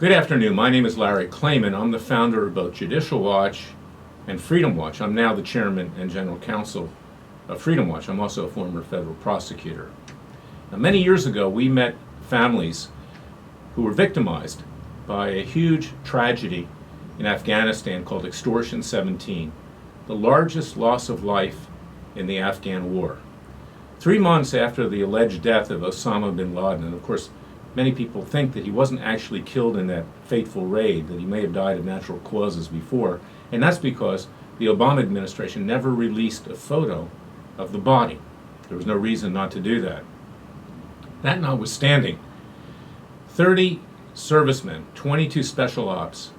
Good afternoon. My name is Larry Klayman. I'm the founder of both Judicial Watch and Freedom Watch. I'm now the chairman and general counsel of Freedom Watch. I'm also a former federal prosecutor. Now, many years ago, we met families who were victimized by a huge tragedy in Afghanistan called Extortion 17, the largest loss of life in the Afghan war. 3 months after the alleged death of Osama bin Laden, and of course, many people think that he wasn't actually killed in that fateful raid, that he may have died of natural causes before, and that's because the Obama administration never released a photo of the body. There was no reason not to do that. That notwithstanding, 30 servicemen, 22 special ops,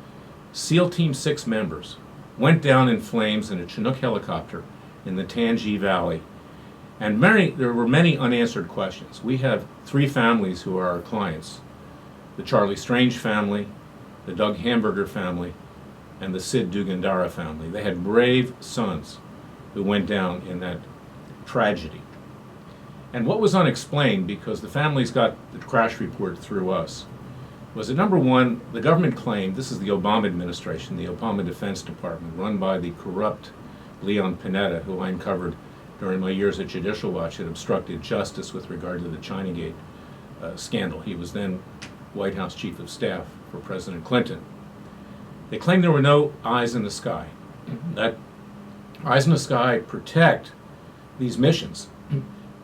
SEAL Team 6 members went down in flames in a Chinook helicopter in the Tangi Valley. And there were many unanswered questions. We have 3 families who are our clients: the Charlie Strange family, the Doug Hamburger family, and the Sid Dugandara family. They had brave sons who went down in that tragedy. And what was unexplained, because the families got the crash report through us, was that number one, the government claimed, this is the Obama administration, the Obama Defense Department, run by the corrupt Leon Panetta, who I uncovered during my years at Judicial Watch, had obstructed justice with regard to the Chinagate scandal. He was then White House Chief of Staff for President Clinton. They claimed there were no eyes in the sky. That eyes in the sky protect these missions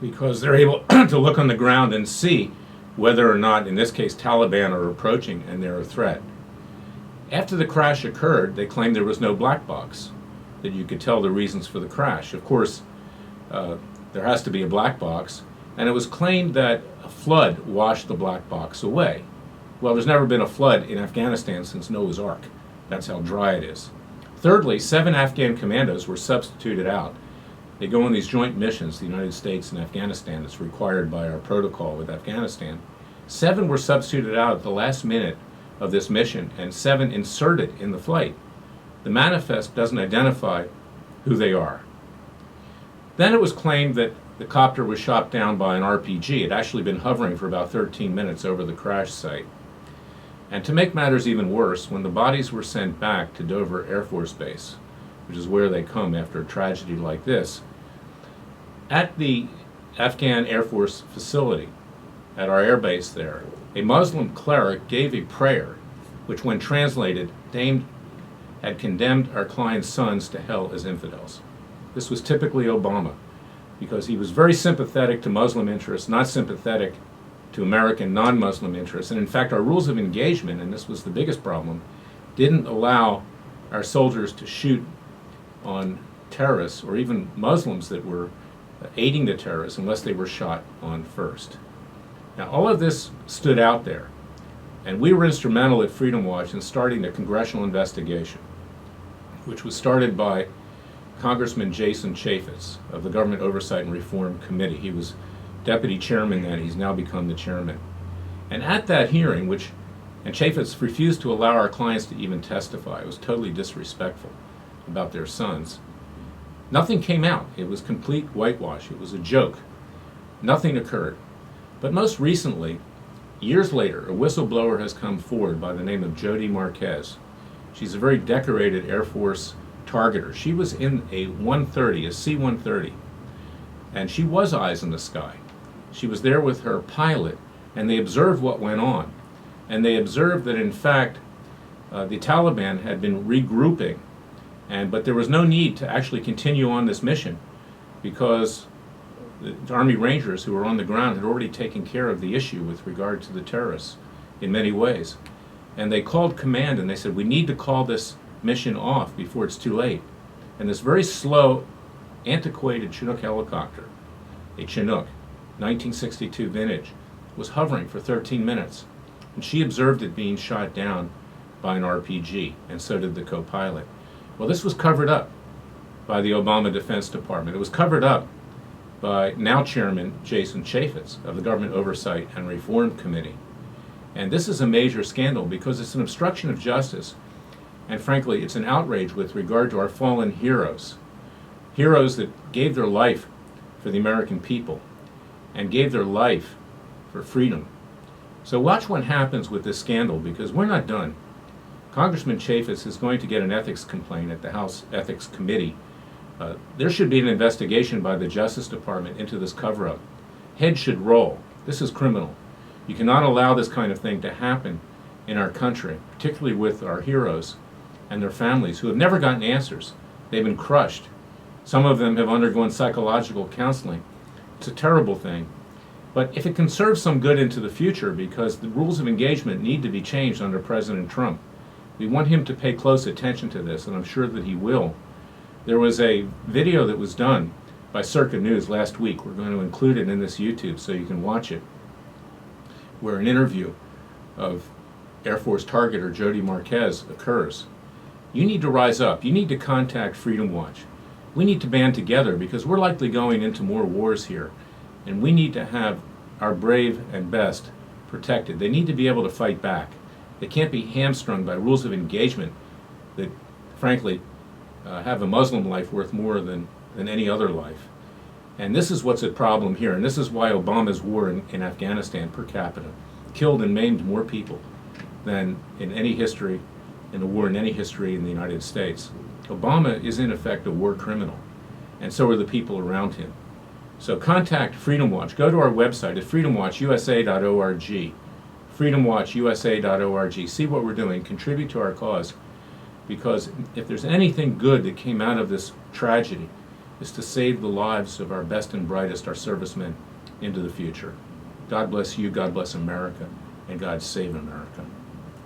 because they're able to look on the ground and see whether or not, in this case, Taliban are approaching and they're a threat. After the crash occurred, they claimed there was no black box, that you could tell the reasons for the crash. Of course, there has to be a black box, and it was claimed that a flood washed the black box away. Well, there's never been a flood in Afghanistan since Noah's Ark. That's how dry it is. Thirdly, 7 Afghan commandos were substituted out. They go on these joint missions, the United States and Afghanistan, that's required by our protocol with Afghanistan. 7 were substituted out at the last minute of this mission, and 7 inserted in the flight. The manifest doesn't identify who they are. Then it was claimed that the copter was shot down by an RPG. It had actually been hovering for about 13 minutes over the crash site. And to make matters even worse, when the bodies were sent back to Dover Air Force Base, which is where they come after a tragedy like this, at the Afghan Air Force facility, at our air base there, a Muslim cleric gave a prayer, which when translated, had condemned our client's sons to hell as infidels. This was typically Obama, because he was very sympathetic to Muslim interests, not sympathetic to American non-Muslim interests. And in fact, our rules of engagement, and this was the biggest problem, didn't allow our soldiers to shoot on terrorists or even Muslims that were aiding the terrorists unless they were shot on first. Now, all of this stood out there, and we were instrumental at Freedom Watch in starting a congressional investigation, which was started by Congressman Jason Chaffetz of the Government Oversight and Reform Committee. He was deputy chairman then. He's now become the chairman. And at that hearing, and Chaffetz refused to allow our clients to even testify. It was totally disrespectful about their sons. Nothing came out. It was complete whitewash. It was a joke. Nothing occurred. But most recently, years later, a whistleblower has come forward by the name of Jody Marquez. She's a very decorated Air Force targeter. She was in a C-130, and she was eyes in the sky. She was there with her pilot, and they observed what went on. And they observed that, in fact, the Taliban had been regrouping, but there was no need to actually continue on this mission because the Army Rangers who were on the ground had already taken care of the issue with regard to the terrorists in many ways. And they called command and they said, we need to call this mission off before it's too late. And this very slow, antiquated Chinook helicopter, a Chinook, 1962 vintage, was hovering for 13 minutes. And she observed it being shot down by an RPG, and so did the co-pilot. Well, this was covered up by the Obama Defense Department. It was covered up by now Chairman Jason Chaffetz of the Government Oversight and Reform Committee. And this is a major scandal because it's an obstruction of justice. And frankly, it's an outrage with regard to our fallen heroes. Heroes that gave their life for the American people and gave their life for freedom So watch what happens with this scandal, because we're not done. Congressman Chaffetz is going to get an ethics complaint at the House Ethics Committee. There should be an investigation by the Justice Department into this cover-up. Heads should roll. This is criminal. You cannot allow this kind of thing to happen in our country, particularly with our heroes and their families who have never gotten answers. They've been crushed. Some of them have undergone psychological counseling. It's a terrible thing. But if it can serve some good into the future, because the rules of engagement need to be changed under President Trump, we want him to pay close attention to this, and I'm sure that he will. There was a video that was done by Circa News last week. We're going to include it in this YouTube so you can watch it, where an interview of Air Force targeter Jody Marquez occurs. You need to rise up. You need to contact Freedom Watch. We need to band together, because we're likely going into more wars here, and we need to have our brave and best protected. They need to be able to fight back. They can't be hamstrung by rules of engagement that, frankly, have a Muslim life worth more than any other life. And this is what's at problem here, and this is why Obama's war in Afghanistan per capita killed and maimed more people than in any history, in a war in any history in the United States. Obama is in effect a war criminal, and so are the people around him. So contact Freedom Watch. Go to our website at freedomwatchusa.org. freedomwatchusa.org. See what we're doing. Contribute to our cause. Because if there's anything good that came out of this tragedy, it's to save the lives of our best and brightest, our servicemen, into the future. God bless you, God bless America, and God save America.